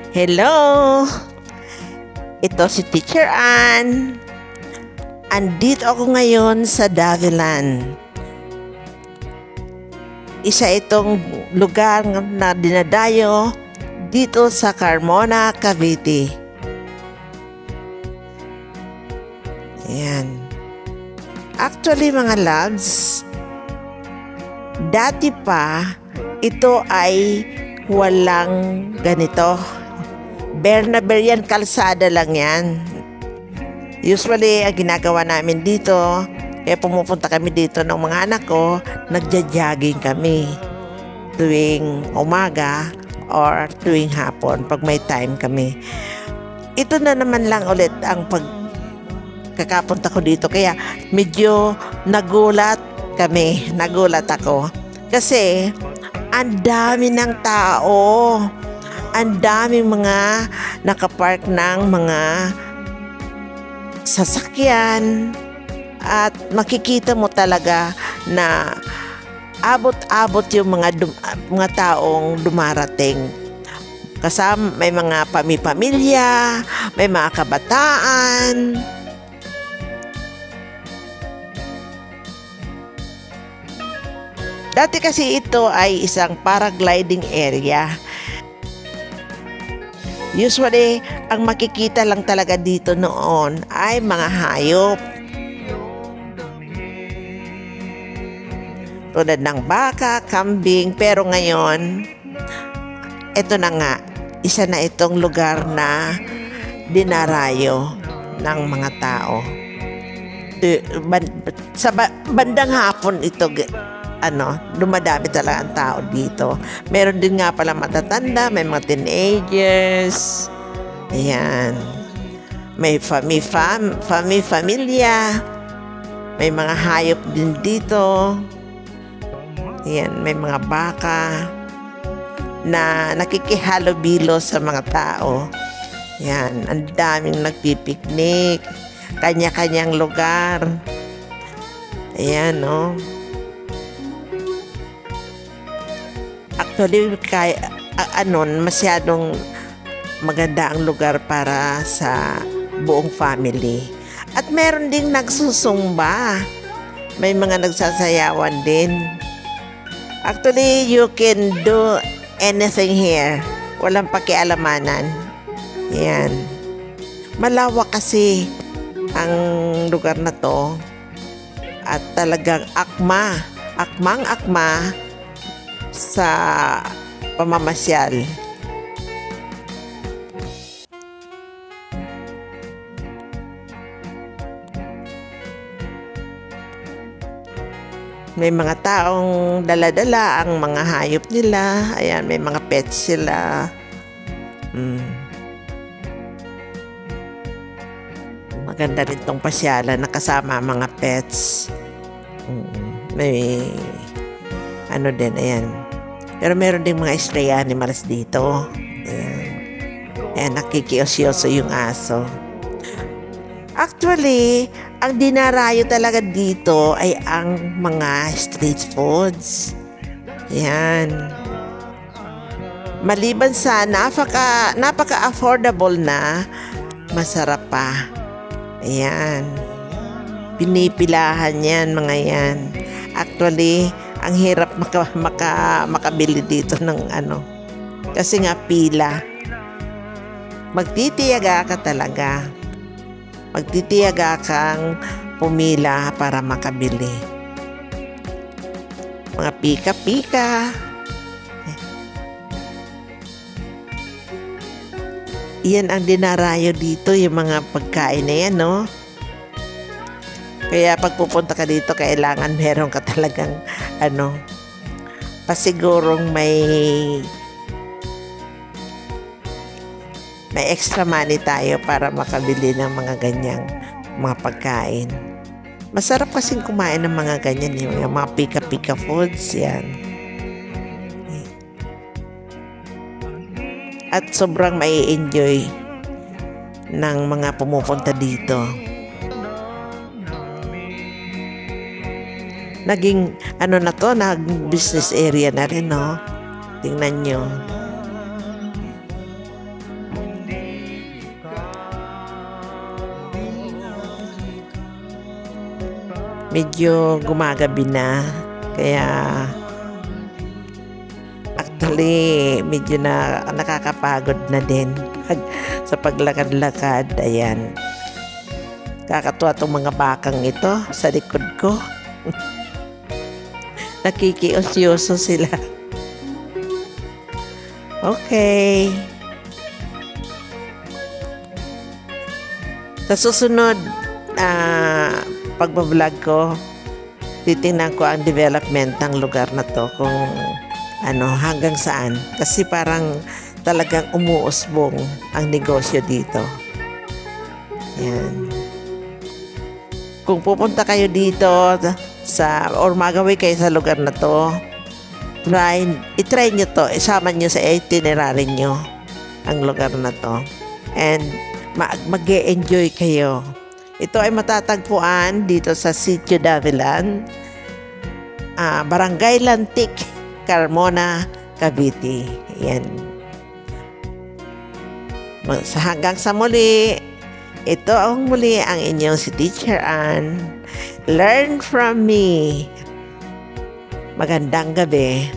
Hello! Ito si Teacher Ann. Andito ako ngayon sa Davilan. Isa itong lugar na dinadayo dito sa Carmona, Cavite. Ayan. Actually mga loves, dati pa ito ay walang ganito. Bare na bare yan, kalsada lang yan. Usually, ang ginagawa namin dito, kaya pumupunta kami dito ng mga anak ko, nagja-jogging kami tuwing umaga or tuwing hapon pag may time kami. Ito na naman lang ulit ang pagkakapunta ko dito, kaya medyo nagulat ako kasi ang dami ng tao, ang daming mga nakapark ng mga sasakyan at makikita mo talaga na abot-abot yung mga taong dumarating. Kasama may mga pamilya, may mga kabataan. Dati kasi ito ay isang paragliding area. Usually, ang makikita lang talaga dito noon ay mga hayop. Tulad ng baka, kambing, pero ngayon, ito na nga, isa na itong lugar na dinarayo ng mga tao. Sa bandang hapon ito, dumadami talaga ang tao dito. Meron din nga pala matatanda, may mga teenagers. Ayan. May pamilya. May mga hayop din dito. Ayan, may mga baka na nakikihalubilo sa mga tao. Ayan, ang daming nagpipiknik. Kanya-kanyang lugar. Ayan, no? Actually, masyadong maganda ang lugar para sa buong family. At meron ding nagsusumba. May mga nagsasayawan din. Actually, you can do anything here. Walang pakialamanan. Yan. Malawak kasi ang lugar na to. At talagang akmang-akma sa pamamasyal. May mga taong dala-dala ang mga hayop nila. Ayan, may mga pets sila. Maganda rin tong pasyalan na kasama mga pets. May din, ayan. Pero meron ding mga stray animals dito. Ayan, nakikiyos-yoso yung aso. Actually, ang dinarayo talaga dito ay ang mga street foods. Ayan. Maliban sa napaka-affordable na, masarap pa. Ayan. Pinipilahan yan, mga yan. Actually, ang hirap makabili dito ng kasi nga pila. Magtitiyaga ka talaga. Magtitiyaga kang pumila para makabili. Mga pika-pika. Yan ang dinarayo dito, yung mga pagkain na yan, no? Kaya pag pupunta ka dito, kailangan meron ka talagang pasigurong may extra money tayo para makabili ng mga ganyang mga pagkain. Masarap kasing kumain ng mga ganyan, yung mga pika-pika foods, yan. At sobrang mai-enjoy ng mga pumupunta dito. Naging business area na rin, no? Tingnan nyo. medyo gumagabi na. Kaya actually medyo nakakapagod na din sa paglakad-lakad. Ayan. Kakatuwa itong mga bakang ito sa likod ko. Nakikiosyoso sila. Okay. Sa susunod pagbablog ko, titingnan ko ang development ng lugar na to kung hanggang saan. Kasi parang talagang umuusbong ang negosyo dito. Yan. Kung pupunta kayo dito or magawi kayo sa lugar na to, i-try nyo to, isama nyo sa itinerary nyo ang lugar na to. And mag-e-enjoy kayo. Ito ay matatagpuan dito sa Sitio Davilan, Barangay Lantik, Carmona, Cavite. Yan. Hanggang sa muli, ito ang muli ang inyong si Teacher Ann. Learn from me. Magandang gabi.